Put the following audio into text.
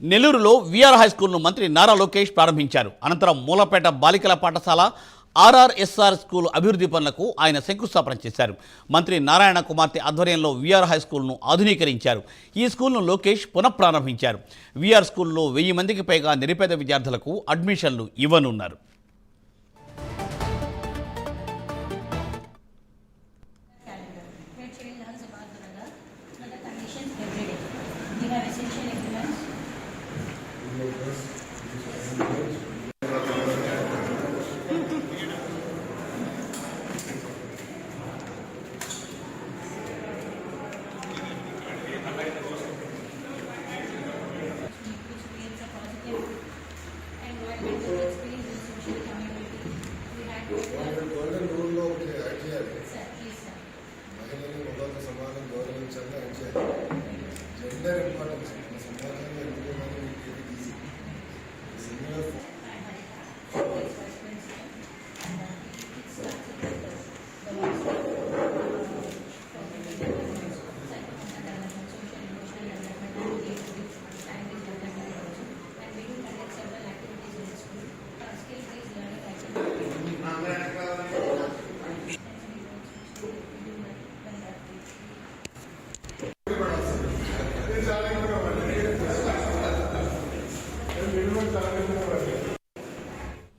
నెల్లూరులో VR high స్కూల్ను మంత్రి నారా లోకేష్ ప్రారంభించారు. అనంతరం మూలపేట బాలికల పాఠశాల ఆర్ఆర్ఎస్ఆర్ స్కూల్ అభివృద్ధి పనులకు ఆయన శంకుస్థాపన చేశారు. మంత్రి నారాయణ కుమార్తె ఆధ్వర్యంలో విఆర్ హై స్కూల్ను ఆధునీకరించారు. ఈ స్కూల్ను లోకేష్ పునఃప్రారంభించారు. విఆర్ స్కూల్లో 1000 మందికి పైగా నిరుపేద విద్యార్థులకు అడ్మిషన్లు ఇవ్వనున్నారు.